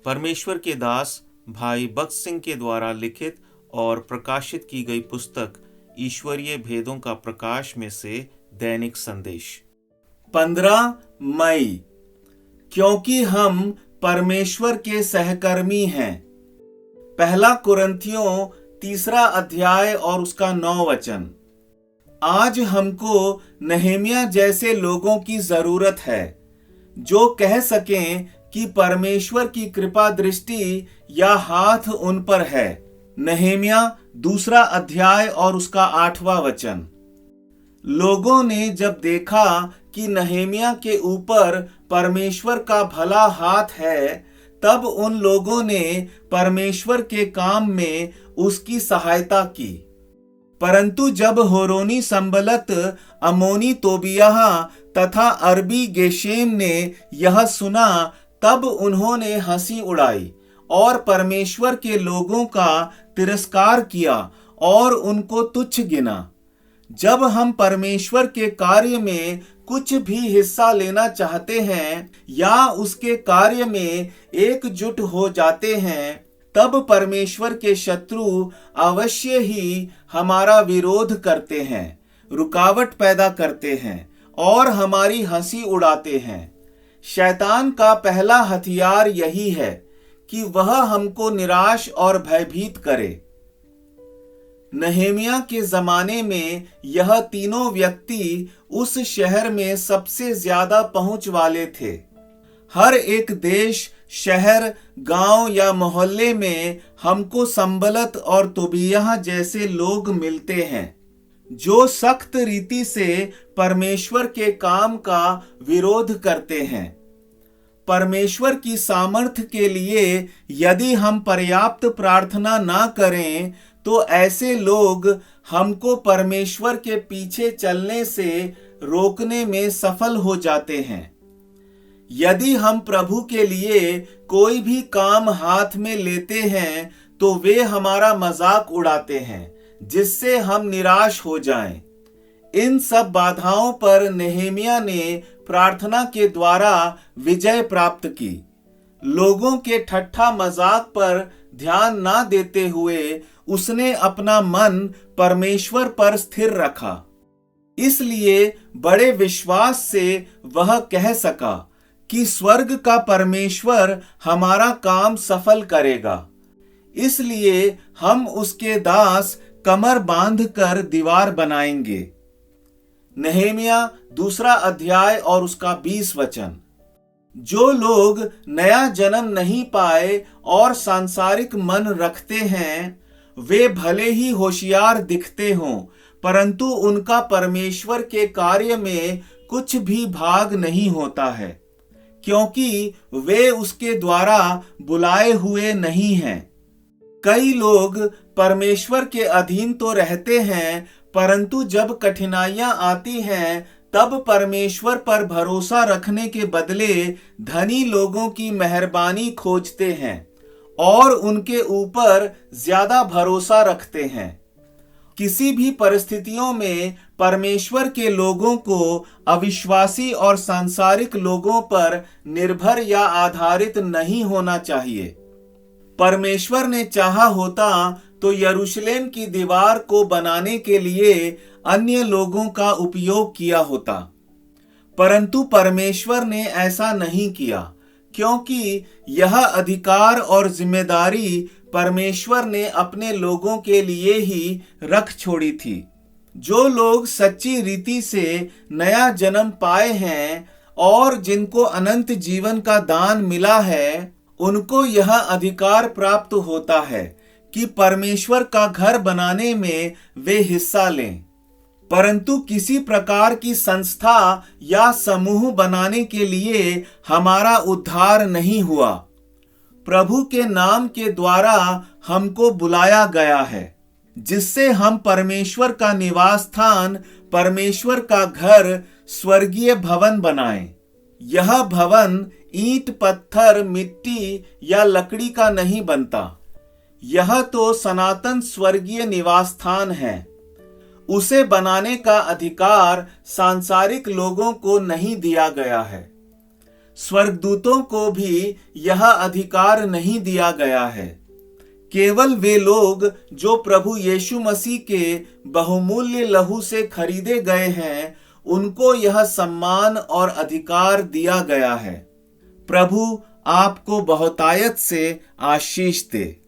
परमेश्वर के दास भाई बख्श सिंह के द्वारा लिखित और प्रकाशित की गई पुस्तक ईश्वरीय भेदों का प्रकाश में से दैनिक संदेश 15 मई। क्योंकि हम परमेश्वर के सहकर्मी हैं। पहला कुरिन्थियों 3 अध्याय और उसका 9 वचन। आज हमको नहम्याह जैसे लोगों की जरूरत है जो कह सकें कि परमेश्वर की कृपा दृष्टि या हाथ उन पर है। नहम्याह 2 अध्याय और उसका 8वां वचन। लोगों ने जब देखा कि नहम्याह के ऊपर परमेश्वर का भला हाथ है, तब उन लोगों ने परमेश्वर के काम में उसकी सहायता की। परंतु जब होरोनी संबलत, अमोनी तोबियाह तथा अरबी गेशेम ने यह सुना, तब उन्होंने हंसी उड़ाई और परमेश्वर के लोगों का तिरस्कार किया और उनको तुच्छ गिना। जब हम परमेश्वर के कार्य में कुछ भी हिस्सा लेना चाहते हैं या उसके कार्य में एकजुट हो जाते हैं, तब परमेश्वर के शत्रु अवश्य ही हमारा विरोध करते हैं, रुकावट पैदा करते हैं और हमारी हंसी उड़ाते हैं। शैतान का पहला हथियार यही है कि वह हमको निराश और भयभीत करे। नहम्याह के जमाने में यह तीनों व्यक्ति उस शहर में सबसे ज्यादा पहुंच वाले थे। हर एक देश, शहर, गांव या मोहल्ले में हमको संबलत और तोबियाह जैसे लोग मिलते हैं जो सख्त रीति से परमेश्वर के काम का विरोध करते हैं। परमेश्वर की सामर्थ्य के लिए यदि हम पर्याप्त प्रार्थना ना करें तो ऐसे लोग हमको परमेश्वर के पीछे चलने से रोकने में सफल हो जाते हैं। यदि हम प्रभु के लिए कोई भी काम हाथ में लेते हैं तो वे हमारा मजाक उड़ाते हैं जिससे हम निराश हो जाएं। इन सब बाधाओं पर नहम्याह ने प्रार्थना के द्वारा विजय प्राप्त की। लोगों के ठट्ठा मजाक पर ध्यान ना देते हुए उसने अपना मन परमेश्वर पर स्थिर रखा। इसलिए बड़े विश्वास से वह कह सका कि स्वर्ग का परमेश्वर हमारा काम सफल करेगा। इसलिए हम उसके दास कमर बांधकर दीवार बनाएंगे। नहम्याह 2 अध्याय और उसका 20 वचन। जो लोग नया जन्म नहीं पाए और सांसारिक मन रखते हैं, वे भले ही होशियार दिखते हों, परंतु उनका परमेश्वर के कार्य में कुछ भी भाग नहीं होता है, क्योंकि वे उसके द्वारा बुलाए हुए नहीं हैं। कई लोग परमेश्वर के अधीन तो रहते हैं, परंतु जब कठिनाइयां आती हैं तब परमेश्वर पर भरोसा रखने के बदले धनी लोगों की मेहरबानी खोजते हैं और उनके ऊपर ज्यादा भरोसा रखते हैं। किसी भी परिस्थितियों में परमेश्वर के लोगों को अविश्वासी और सांसारिक लोगों पर निर्भर या आधारित नहीं होना चाहिए। परमेश्वर ने चाहा होता तो यरूशलेम की दीवार को बनाने के लिए अन्य लोगों का उपयोग किया होता, परंतु परमेश्वर ने ऐसा नहीं किया, क्योंकि यह अधिकार और जिम्मेदारी परमेश्वर ने अपने लोगों के लिए ही रख छोड़ी थी। जो लोग सच्ची रीति से नया जन्म पाए हैं और जिनको अनंत जीवन का दान मिला है, उनको यह अधिकार प्राप्त होता है कि परमेश्वर का घर बनाने में वे हिस्सा लें। परंतु किसी प्रकार की संस्था या समूह बनाने के लिए हमारा उद्धार नहीं हुआ। प्रभु के नाम के द्वारा हमको बुलाया गया है, जिससे हम परमेश्वर का निवास स्थान, परमेश्वर का घर, स्वर्गीय भवन बनाएं। यह भवन ईंट, पत्थर, मिट्टी या लकड़ी का नहीं बनता। यह तो सनातन स्वर्गीय निवास स्थान है। उसे बनाने का अधिकार सांसारिक लोगों को नहीं दिया गया है। स्वर्गदूतों को भी यह अधिकार नहीं दिया गया है। केवल वे लोग जो प्रभु यीशु मसीह के बहुमूल्य लहू से खरीदे गए हैं, उनको यह सम्मान और अधिकार दिया गया है। प्रभु आपको बहुतायत से आशीष दे।